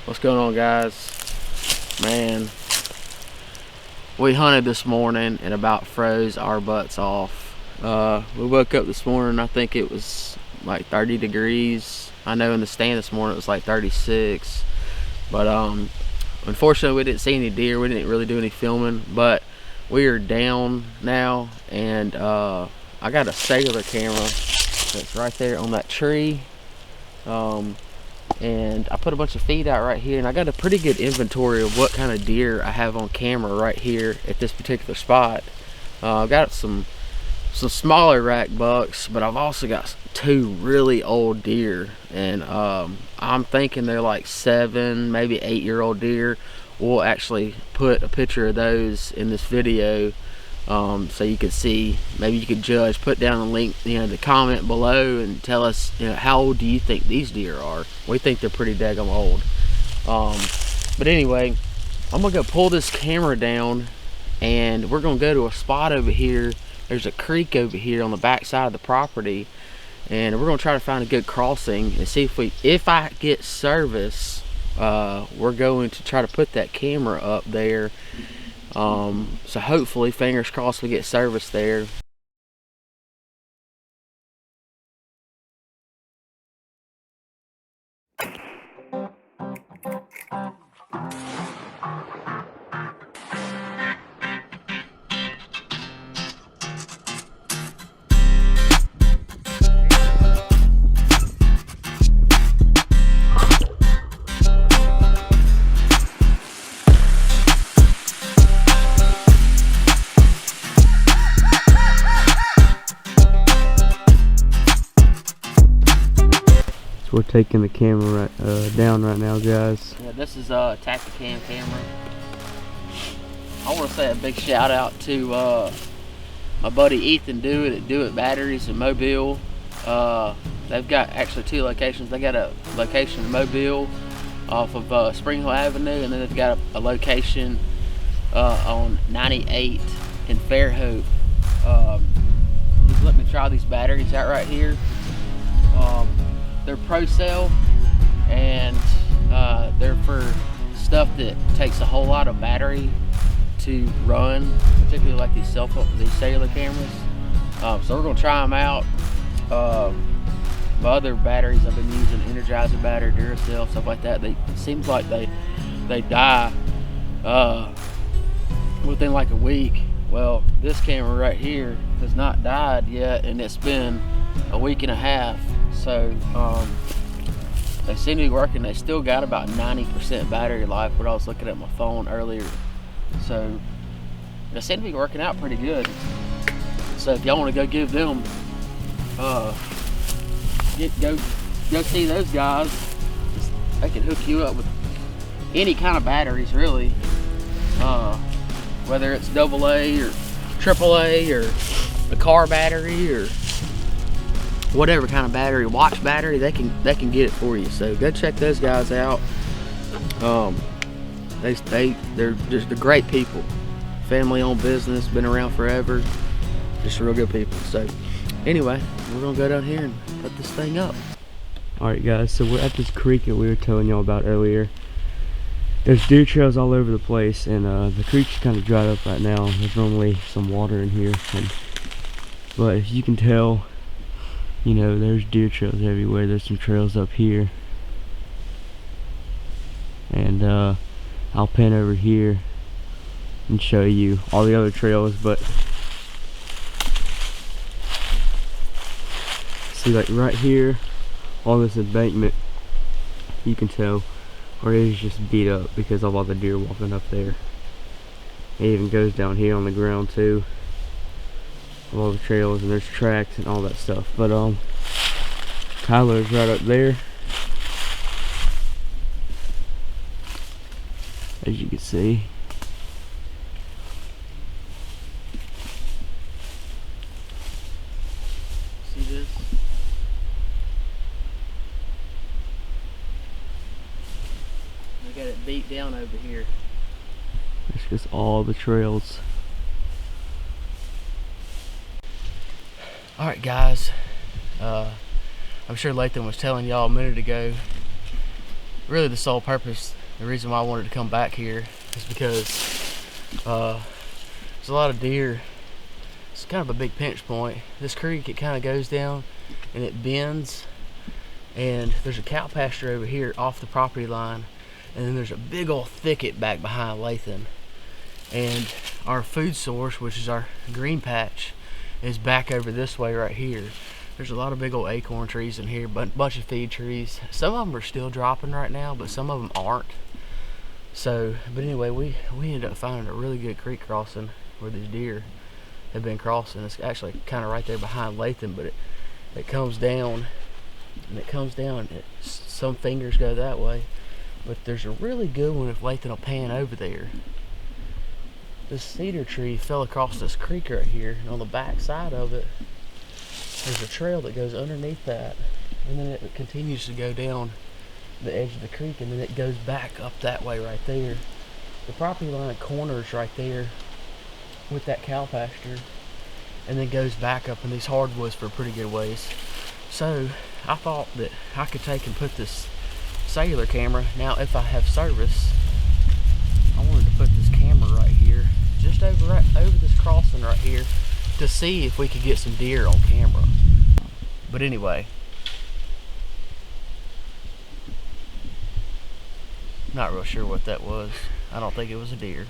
What's going on, guys? Man, we hunted this morning and about froze our butts off. We woke up this morning, I think it was like 30 degrees. I know in the stand this morning it was like 36. But unfortunately we didn't see any deer. We didn't really do any filming, but we are down now, and I got a cellular camera that's right there on that tree. And I put a bunch of feed out right here, and I got a pretty good inventory of what kind of deer I have on camera right here at this particular spot. I've got some smaller rack bucks, but I've also got two really old deer, and I'm thinking they're like 7, maybe 8-year-old deer. We'll actually put a picture of those in this video, so you can see, maybe you could judge. Put down a link, the comment below, and tell us, how old do you think these deer are? We think they're pretty daggum old. But anyway, I'm gonna go pull this camera down, and we're gonna go to a spot over here. There's a creek over here on the back side of the property, and we're gonna try to find a good crossing and see if I get service. We're going to try to put that camera up there. So hopefully, fingers crossed, we get service there. We're taking the camera down right now, guys. Yeah, this is a Tacticam camera. I want to say a big shout out to my buddy Ethan Dewitt at Dewitt Batteries in Mobile. They've got actually 2 locations. They got a location in Mobile off of Spring Hill Avenue, and then they've got a location on 98 in Fairhope. He's let me try these batteries out right here. They're Pro Cell, and they're for stuff that takes a whole lot of battery to run, particularly like these cellular cameras. So we're gonna try them out. My other batteries I've been using, Energizer battery, Duracell, stuff like that. It seems like they die within like a week. Well, this camera right here has not died yet, and it's been a week and a half. So they seem to be working. They still got about 90% battery life, what I was looking at my phone earlier. So they seem to be working out pretty good. So if y'all want to go give them, go see those guys. They can hook you up with any kind of batteries, really. Whether it's AA or AAA or a car battery or whatever kind of battery, watch battery, they can get it for you. So go check those guys out. They're just great people, family-owned business, been around forever, just real good people. So anyway, we're gonna go down here and put this thing up. All right, guys. So we're at this creek that we were telling y'all about earlier. There's deer trails all over the place, and the creek's kind of dried up right now. There's normally some water in here, but as you can tell, there's deer trails everywhere. There's some trails up here, and I'll pan over here and show you all the other trails. But see, like right here on this embankment, you can tell where it is just beat up because of all the deer walking up there. It even goes down here on the ground too, all the trails, and there's tracks and all that stuff. But Tyler's right up there, as you can see. See this? They got it beat down over here. It's just all the trails. Alright, guys, I'm sure Lathan was telling y'all a minute ago, really the sole purpose, the reason why I wanted to come back here is because there's a lot of deer. It's kind of a big pinch point. This creek, it kind of goes down and it bends, and there's a cow pasture over here off the property line, and then there's a big old thicket back behind Lathan. And our food source, which is our green patch, is back over this way right here. There's a lot of big old acorn trees in here, but bunch of feed trees. Some of them are still dropping right now, but some of them aren't. So, but anyway, we ended up finding a really good creek crossing where these deer have been crossing. It's actually kind of right there behind Lathan, but it comes down, and it comes down. Some fingers go that way, but there's a really good one if Lathan will pan over there. This cedar tree fell across this creek right here, and on the back side of it, there's a trail that goes underneath that, and then it continues to go down the edge of the creek, and then it goes back up that way right there. The property line corners right there with that cow pasture, and then goes back up in these hardwoods for a pretty good ways. So I thought that I could take and put this cellular camera, now if I have service, I wanted to put this camera right here, just over this crossing right here, to see if we could get some deer on camera. But anyway, not real sure what that was. I don't think it was a deer.